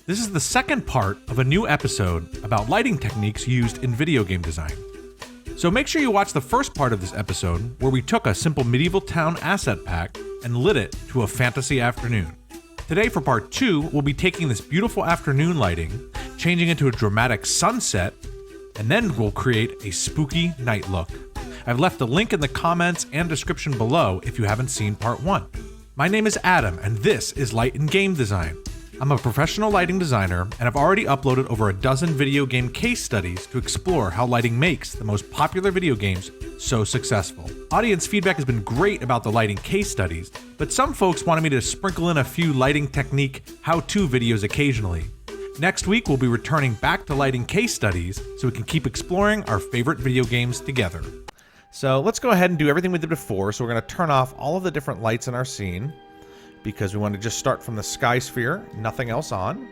This is the second part of a new episode about lighting techniques used in video game design. So make sure you watch the first part of this episode where we took a simple medieval town asset pack and lit it to a fantasy afternoon. Today for part 2, we'll be taking this beautiful afternoon lighting, changing it to a dramatic sunset, and then we'll create a spooky night look. I've left a link in the comments and description below if you haven't seen part 1. My name is Adam, and this is Light in Game Design. I'm a professional lighting designer, and I've already uploaded over a dozen video game case studies to explore how lighting makes the most popular video games so successful. Audience feedback has been great about the lighting case studies, but some folks wanted me to sprinkle in a few lighting technique how-to videos occasionally. Next week, we'll be returning back to lighting case studies so we can keep exploring our favorite video games together. So let's go ahead and do everything we did before. So we're going to turn off all of the different lights in our scene, because we want to just start from the sky sphere, nothing else on.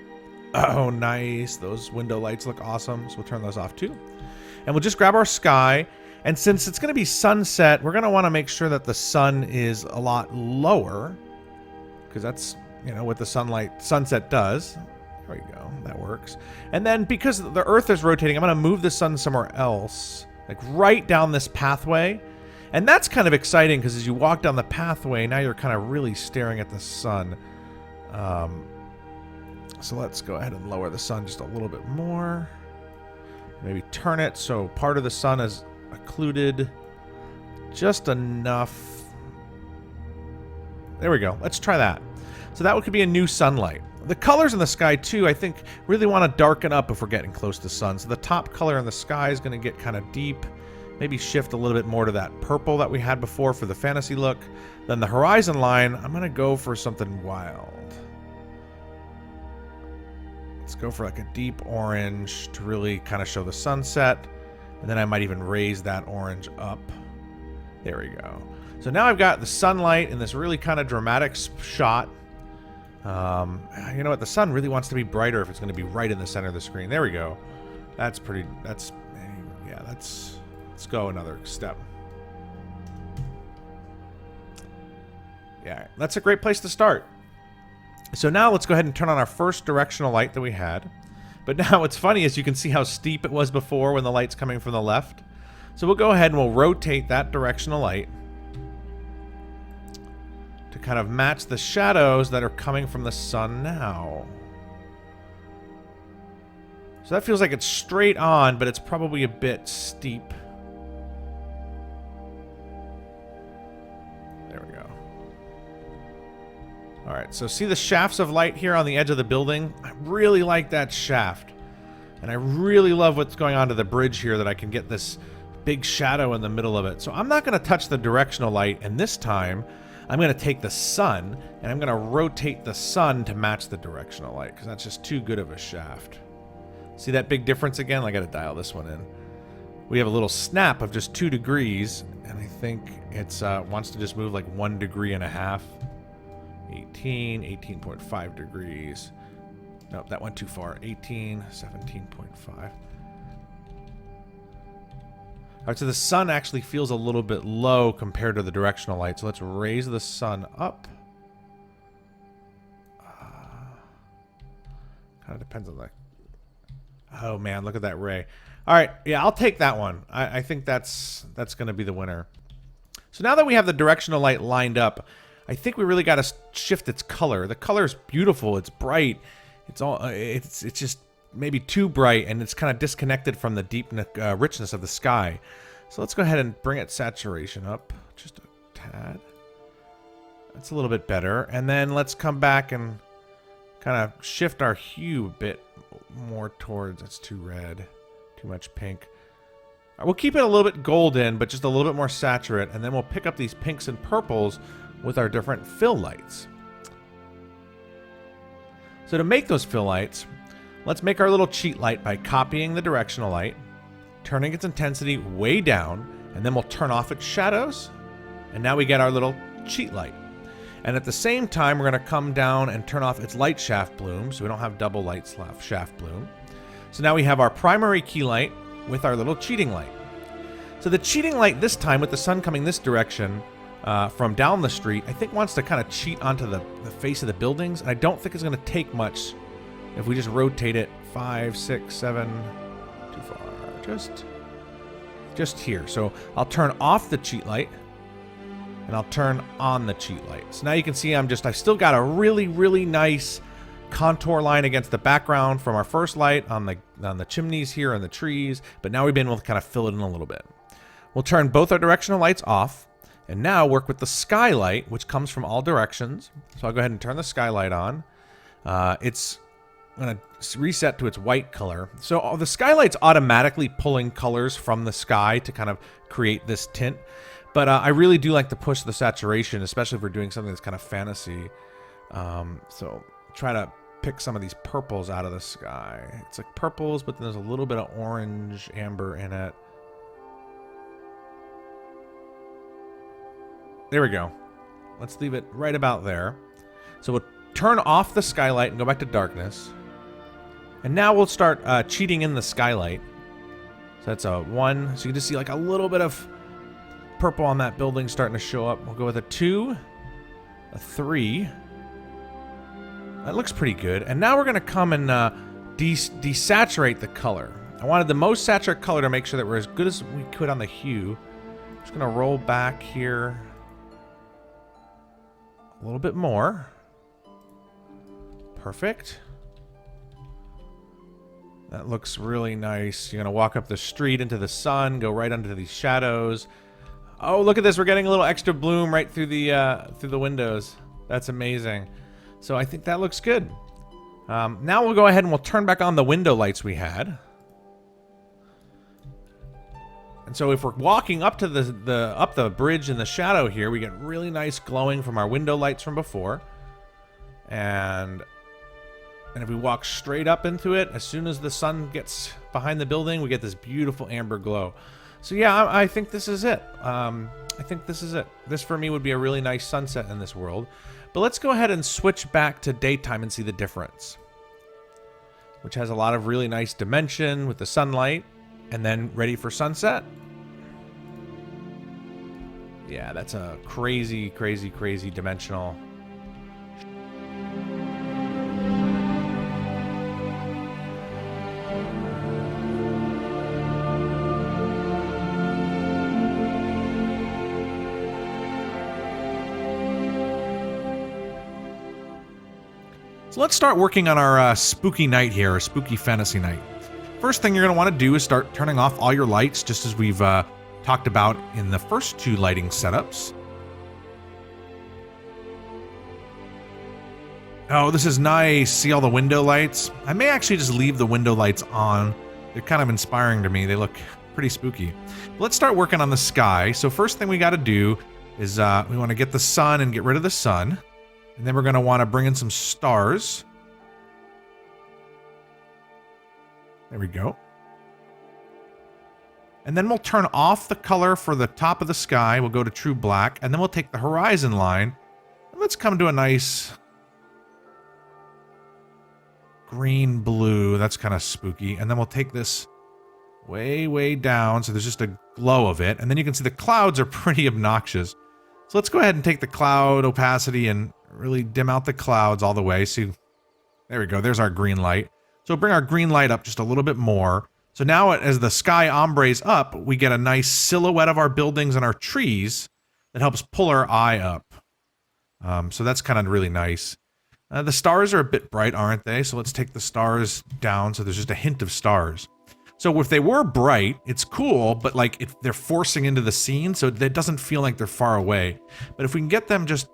Oh, nice. Those window lights look awesome. So we'll turn those off too. And we'll just grab our sky. And since it's going to be sunset, we're going to want to make sure that the sun is a lot lower, because that's, you know, what the sunset does. There we go. That works. And then because the Earth is rotating, I'm going to move the sun somewhere else, like right down this pathway. And that's kind of exciting because as you walk down the pathway, now you're kind of really staring at the sun. So let's go ahead and lower the sun just a little bit more. Maybe turn it so part of the sun is occluded just enough. There we go. Let's try that. So that could be a new sunlight. The colors in the sky, too, I think really want to darken up if we're getting close to sun. So the top color in the sky is going to get kind of deep. Maybe shift a little bit more to that purple that we had before for the fantasy look. Then the horizon line, I'm going to go for something wild. Let's go for like a deep orange to really kind of show the sunset. And then I might even raise that orange up. There we go. So now I've got the sunlight in this really kind of dramatic shot. You know what? The sun really wants to be brighter if it's going to be right in the center of the screen. There we go. Let's go another step. Yeah, that's a great place to start. So now let's go ahead and turn on our first directional light that we had. But now what's funny is you can see how steep it was before when the light's coming from the left. So we'll go ahead and we'll rotate that directional light to kind of match the shadows that are coming from the sun now. So that feels like it's straight on, but it's probably a bit steep. There we go. All right, so see the shafts of light here on the edge of the building? I really like that shaft. And I really love what's going on to the bridge here, that I can get this big shadow in the middle of it. So I'm not going to touch the directional light, and this time I'm going to take the sun, and I'm going to rotate the sun to match the directional light, because that's just too good of a shaft. See that big difference again? I got to dial this one in. We have a little snap of just 2 degrees, and I think it's wants to just move like 1.5 degrees. 18.5 degrees. Nope, that went too far. 17.5. All right, so the sun actually feels a little bit low compared to the directional light. So let's raise the sun up. Kind of depends on the... Oh, man, look at that ray. All right, yeah, I'll take that one. I think that's going to be the winner. So now that we have the directional light lined up, I think we really got to shift its color. The color is beautiful. It's bright. It's just maybe too bright, and it's kind of disconnected from the deep richness of the sky. So let's go ahead and bring its saturation up just a tad. That's a little bit better. And then let's come back and kind of shift our hue a bit more towards... It's too red. Too much pink. We'll keep it a little bit golden, but just a little bit more saturate. And then we'll pick up these pinks and purples with our different fill lights. So to make those fill lights, let's make our little cheat light by copying the directional light, turning its intensity way down, and then we'll turn off its shadows. And now we get our little cheat light. And at the same time, we're going to come down and turn off its light shaft bloom, so we don't have double light shaft bloom. So now we have our primary key light with our little cheating light. So the cheating light this time, with the sun coming this direction, from down the street, I think wants to kind of cheat onto the face of the buildings, and I don't think it's going to take much If we just rotate it 5, 6, 7, too far, just here. So I'll turn off the cheat light and I'll turn on the cheat light. So now you can see I've still got a really, really nice contour line against the background from our first light on the chimneys here and the trees, but now we've been able to kind of fill it in a little bit. We'll turn both our directional lights off and now work with the skylight, which comes from all directions. So I'll go ahead and turn the skylight on. It's going to reset to its white color. So the skylight's automatically pulling colors from the sky to kind of create this tint. But I really do like to push the saturation, especially if we're doing something that's kind of fantasy. So try to pick some of these purples out of the sky. It's like purples, but then there's a little bit of orange, amber in it. There we go. Let's leave it right about there. So we'll turn off the skylight and go back to darkness. And now we'll start cheating in the skylight. So that's a 1. So you can just see like a little bit of purple on that building starting to show up. We'll go with a 2, a 3. That looks pretty good. And now we're going to come and desaturate the color. I wanted the most saturated color to make sure that we're as good as we could on the hue. I'm just going to roll back here a little bit more. Perfect. That looks really nice. You're going to walk up the street into the sun, go right under these shadows. Oh, look at this. We're getting a little extra bloom right through the windows. That's amazing. So I think that looks good. Now we'll go ahead and we'll turn back on the window lights we had. And so if we're walking up to the bridge in the shadow here, we get really nice glowing from our window lights from before. And if we walk straight up into it, as soon as the sun gets behind the building, we get this beautiful amber glow. So yeah, I think this is it. I think this is it. This for me would be a really nice sunset in this world. But let's go ahead and switch back to daytime and see the difference. Which has a lot of really nice dimension with the sunlight. And then ready for sunset. Yeah, that's a crazy, crazy, crazy dimensional. So let's start working on our spooky night here, our spooky fantasy night. First thing you're going to want to do is start turning off all your lights, just as we've talked about in the first 2 lighting setups. Oh, this is nice. See all the window lights? I may actually just leave the window lights on. They're kind of inspiring to me. They look pretty spooky. Let's start working on the sky. So first thing we got to do is we want to get the sun and get rid of the sun. And then we're going to want to bring in some stars. There we go. And then we'll turn off the color for the top of the sky. We'll go to true black. And then we'll take the horizon line. And let's come to a nice green blue. That's kind of spooky. And then we'll take this way, way down. So there's just a glow of it. And then you can see the clouds are pretty obnoxious. So let's go ahead and take the cloud opacity and really dim out the clouds all the way. See, there we go. There's our green light. So bring our green light up just a little bit more. So now as the sky ombres up, we get a nice silhouette of our buildings and our trees that helps pull our eye up. So that's kind of really nice. The stars are a bit bright, aren't they? So let's take the stars down so there's just a hint of stars. So if they were bright, it's cool, but like they're forcing into the scene, so it doesn't feel like they're far away. But if we can get them just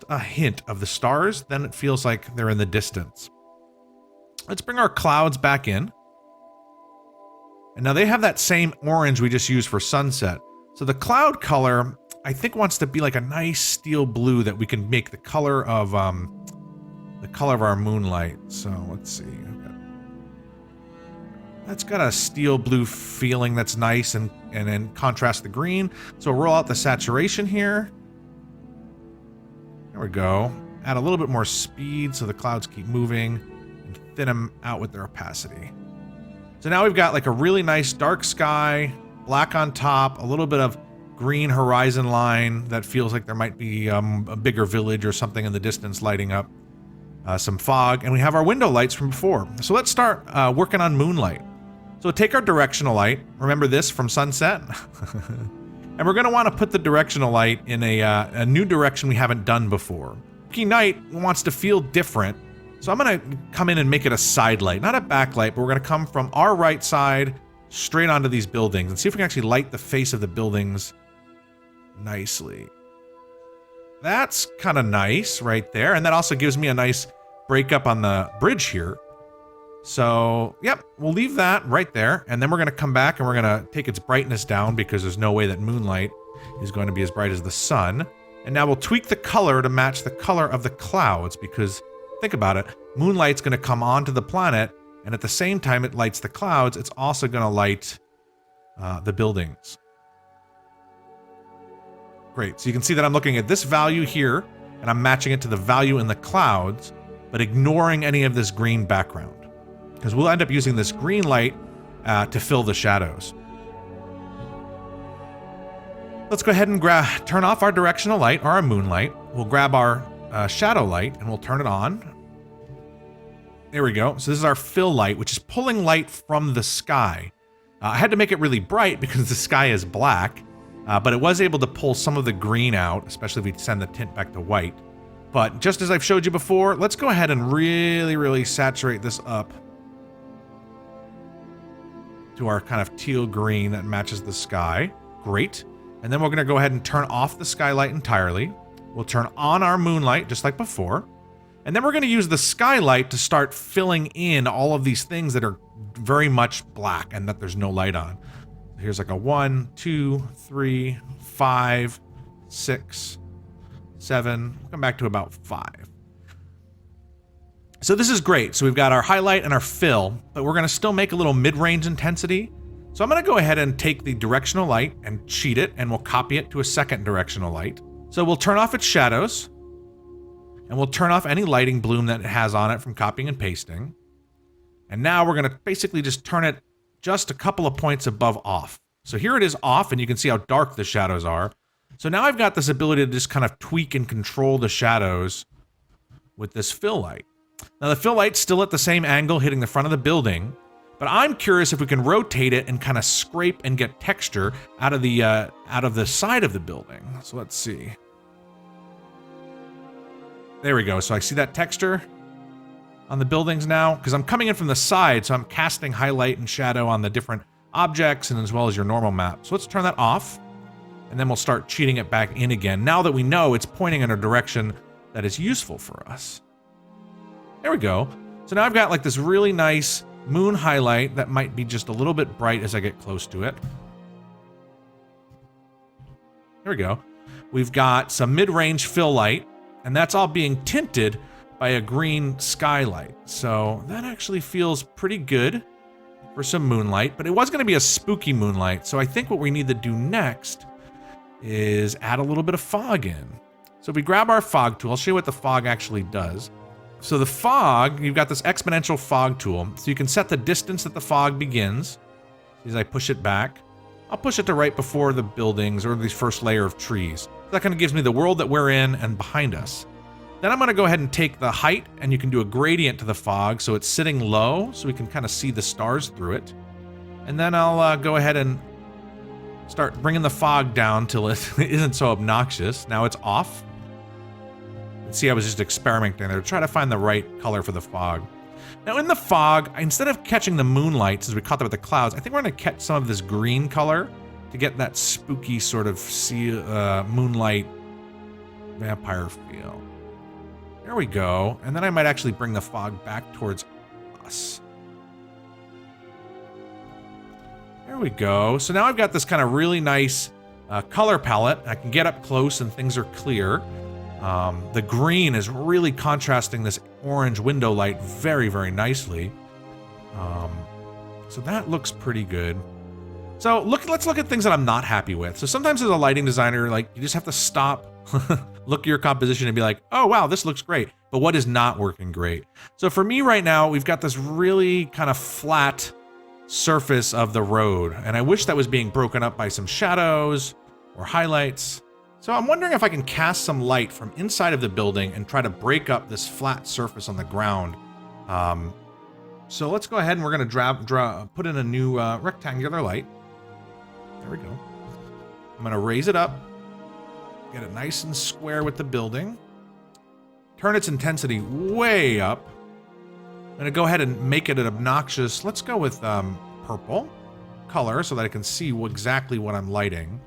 a hint of the stars, then it feels like they're in the distance. Let's bring our clouds back in. And now they have that same orange we just used for sunset. So the cloud color, I think, wants to be like a nice steel blue that we can make the color of our moonlight. So let's see. That's got a steel blue feeling that's nice and then contrast the green. So we'll roll out the saturation here. There we go. Add a little bit more speed so the clouds keep moving and thin them out with their opacity. So now we've got like a really nice dark sky, black on top, a little bit of green horizon line that feels like there might be a bigger village or something in the distance lighting up. some fog, and we have our window lights from before. So let's start working on moonlight. So take our directional light. Remember this from Sunset? And we're going to want to put the directional light in a new direction we haven't done before. Spooky Night wants to feel different, so I'm going to come in and make it a side light, not a backlight, but we're going to come from our right side straight onto these buildings and see if we can actually light the face of the buildings nicely. That's kind of nice right there, and that also gives me a nice breakup on the bridge here. So, yep, we'll leave that right there, and then we're going to come back and we're going to take its brightness down because there's no way that moonlight is going to be as bright as the sun. And now we'll tweak the color to match the color of the clouds because, think about it, moonlight's going to come onto the planet, and at the same time it lights the clouds, it's also going to light the buildings. Great, so you can see that I'm looking at this value here, and I'm matching it to the value in the clouds, but ignoring any of this green background. Because we'll end up using this green light to fill the shadows. Let's go ahead and turn off our directional light, or our moonlight. We'll grab our shadow light, and we'll turn it on. There we go. So this is our fill light, which is pulling light from the sky. I had to make it really bright because the sky is black, but it was able to pull some of the green out, especially if we send the tint back to white. But just as I've showed you before, let's go ahead and really, really saturate this up to our kind of teal green that matches the sky. Great. And then we're going to go ahead and turn off the skylight entirely. We'll turn on our moonlight just like before. And then we're going to use the skylight to start filling in all of these things that are very much black and that there's no light on. Here's like a 1, 2, 3, 5, 6, 7. Come back to about 5. So this is great. So we've got our highlight and our fill, but we're going to still make a little mid-range intensity. So I'm going to go ahead and take the directional light and cheat it, and we'll copy it to a second directional light. So we'll turn off its shadows, and we'll turn off any lighting bloom that it has on it from copying and pasting. And now we're going to basically just turn it just a couple of points above off. So here it is off, and you can see how dark the shadows are. So now I've got this ability to just kind of tweak and control the shadows with this fill light. Now the fill light's still at the same angle hitting the front of the building, but I'm curious if we can rotate it and kind of scrape and get texture out of the side of the building. So let's see. There we go. So I see that texture on the buildings now because I'm coming in from the side, so I'm casting highlight and shadow on the different objects and as well as your normal map. So let's turn that off, and then we'll start cheating it back in again now that we know it's pointing in a direction that is useful for us. There we go. So now I've got like this really nice moon highlight that might be just a little bit bright as I get close to it. There we go. We've got some mid-range fill light, and that's all being tinted by a green skylight. So that actually feels pretty good for some moonlight, but it was going to be a spooky moonlight. So I think what we need to do next is add a little bit of fog in. So if we grab our fog tool, I'll show you what the fog actually does. So the fog, you've got this exponential fog tool. So you can set the distance that the fog begins. As I push it back, I'll push it to right before the buildings or the first layer of trees. That kind of gives me the world that we're in and behind us. Then I'm going to go ahead and take the height, and you can do a gradient to the fog so it's sitting low so we can kind of see the stars through it. And then I'll go ahead and start bringing the fog down till it isn't so obnoxious. Now it's off. See, I was just experimenting there to try to find the right color for the fog. Now in the fog, instead of catching the moonlight, since we caught that with the clouds, I think we're going to catch some of this green color to get that spooky sort of moonlight vampire feel. There we go. And then I might actually bring the fog back towards us. There we go. So now I've got this kind of really nice color palette. I can get up close and things are clear. The green is really contrasting this orange window light very, very nicely. So that looks pretty good. So let's look at things that I'm not happy with. So sometimes as a lighting designer, like you just have to stop, look at your composition and be like, oh wow, this looks great. But what is not working great? So for me right now, we've got this really kind of flat surface of the road. And I wish that was being broken up by some shadows or highlights. So I'm wondering if I can cast some light from inside of the building and try to break up this flat surface on the ground. So let's go ahead and we're going to put in a new rectangular light. There we go. I'm going to raise it up, get it nice and square with the building, turn its intensity way up. I'm going to go ahead and make it an obnoxious, let's go with purple color so that I can see exactly what I'm lighting.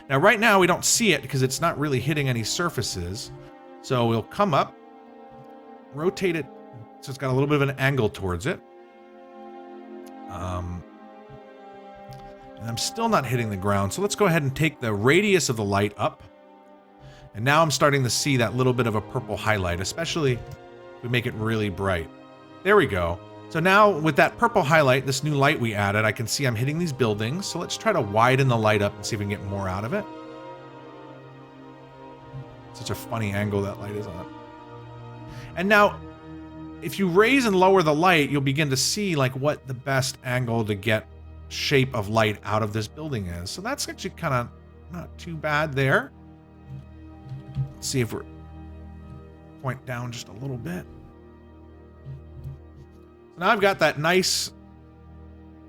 Now right now we don't see it because it's not really hitting any surfaces. So we'll come up, rotate it so it's got a little bit of an angle towards it. And I'm still not hitting the ground, so let's go ahead and take the radius of the light up. And now I'm starting to see that little bit of a purple highlight, especially if we make it really bright. There we go. So now with that purple highlight, this new light we added, I can see I'm hitting these buildings. So let's try to widen the light up and see if we can get more out of it. Such a funny angle that light is on. And now, if you raise and lower the light, you'll begin to see like what the best angle to get shape of light out of this building is. So that's actually kind of not too bad there. Let's see if we're point down just a little bit. So now I've got that nice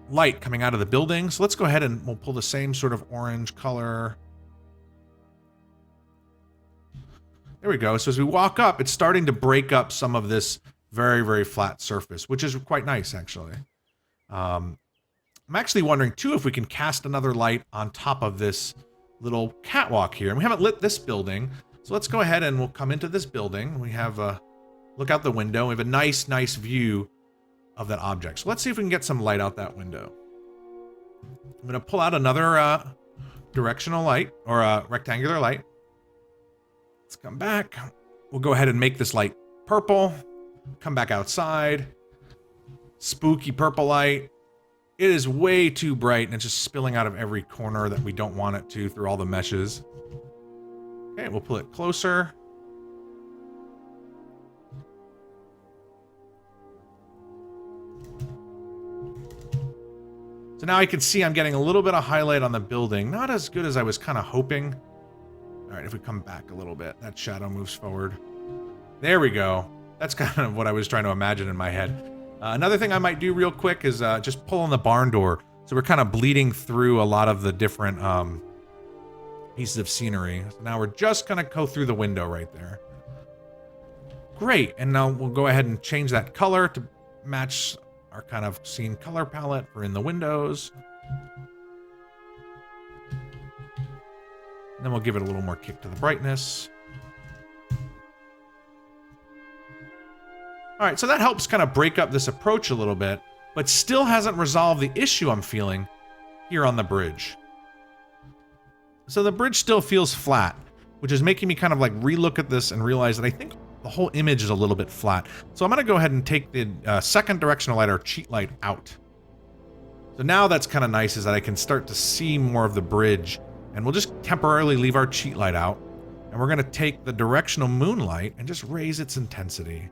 light coming out of the building. So let's go ahead and we'll pull the same sort of orange color. There we go. So as we walk up, it's starting to break up some of this very, very flat surface, which is quite nice, actually. I'm actually wondering, too, if we can cast another light on top of this little catwalk here. And we haven't lit this building, so let's go ahead and we'll come into this building. We have a look out the window. We have a nice view of that object. So let's see if we can get some light out that window. I'm going to pull out another directional light, or a rectangular light. Let's come back. We'll go ahead and make this light purple. Come back outside. Spooky purple light. It is way too bright and it's just spilling out of every corner that we don't want it to through all the meshes. Okay, we'll pull it closer. So now I can see I'm getting a little bit of highlight on the building. Not as good as I was kind of hoping. All right, if we come back a little bit, that shadow moves forward. There we go. That's kind of what I was trying to imagine in my head. Another thing I might do real quick is just pull on the barn door. So we're kind of bleeding through a lot of the different pieces of scenery. So now we're just going to go through the window right there. Great. And now we'll go ahead and change that color to match our kind of scene color palette for in the windows. And then we'll give it a little more kick to the brightness. All right, so that helps kind of break up this approach a little bit, but still hasn't resolved the issue I'm feeling here on the bridge. So the bridge still feels flat, which is making me kind of like relook at this and realize that I think the whole image is a little bit flat. So I'm going to go ahead and take the second directional light, or cheat light, out. So now that's kind of nice, is that I can start to see more of the bridge, and we'll just temporarily leave our cheat light out. And we're going to take the directional moonlight and just raise its intensity.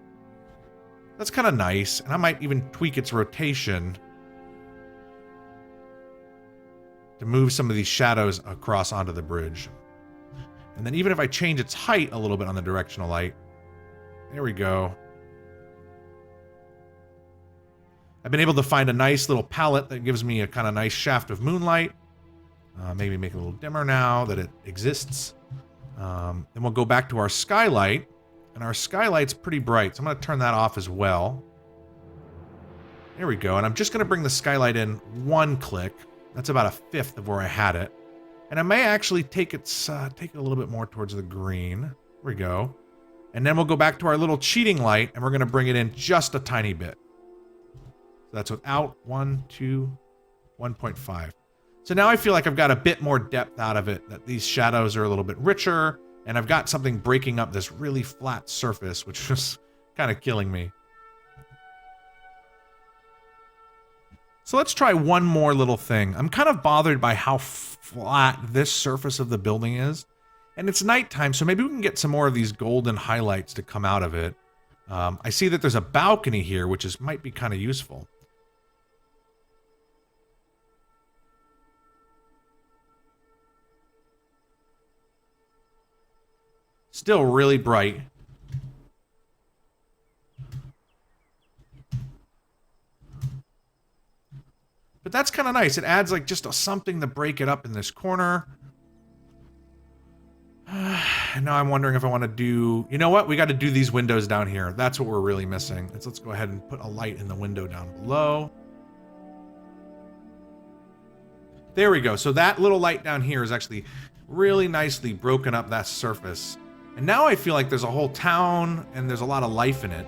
That's kind of nice, and I might even tweak its rotation to move some of these shadows across onto the bridge. And then even if I change its height a little bit on the directional light, there we go. I've been able to find a nice little palette that gives me a kind of nice shaft of moonlight. Maybe make it a little dimmer now that it exists. Then we'll go back to our skylight. And our skylight's pretty bright, so I'm going to turn that off as well. There we go. And I'm just going to bring the skylight in one click. That's about a fifth of where I had it. And I may actually take it a little bit more towards the green. There we go. And then we'll go back to our little cheating light, and we're going to bring it in just a tiny bit. So that's without 1.5. So now I feel like I've got a bit more depth out of it, that these shadows are a little bit richer. And I've got something breaking up this really flat surface, which was kind of killing me. So let's try one more little thing. I'm kind of bothered by how flat this surface of the building is. And it's nighttime, so maybe we can get some more of these golden highlights to come out of it. I see that there's a balcony here, which might be kind of useful. Still really bright. But that's kind of nice. It adds like just something to break it up in this corner. And now I'm wondering if I want to do... You know what? We got to do these windows down here. That's what we're really missing. Let's go ahead and put a light in the window down below. There we go. So that little light down here is actually really nicely broken up that surface. And now I feel like there's a whole town and there's a lot of life in it.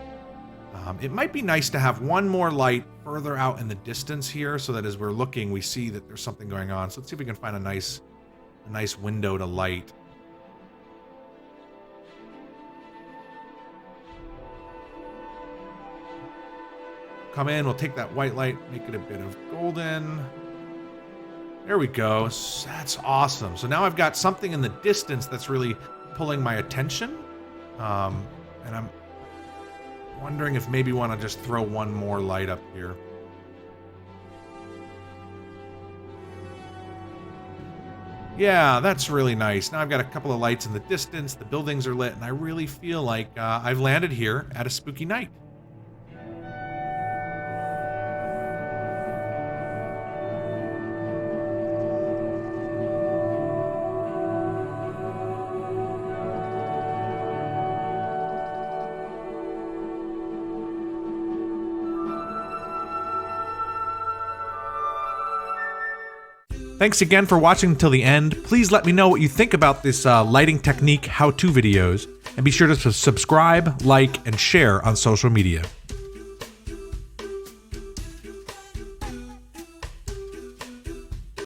It might be nice to have one more light further out in the distance here so that as we're looking, we see that there's something going on. So let's see if we can find a nice window to light. Come in, we'll take that white light, make it a bit of golden. There we go. That's awesome. So now I've got something in the distance that's really pulling my attention. And I'm wondering if maybe want to just throw one more light up here. Yeah, that's really nice. Now I've got a couple of lights in the distance, the buildings are lit, and I really feel like I've landed here at a spooky night. Thanks again for watching until the end. Please let me know what you think about this lighting technique how-to videos, and be sure to subscribe, like, and share on social media.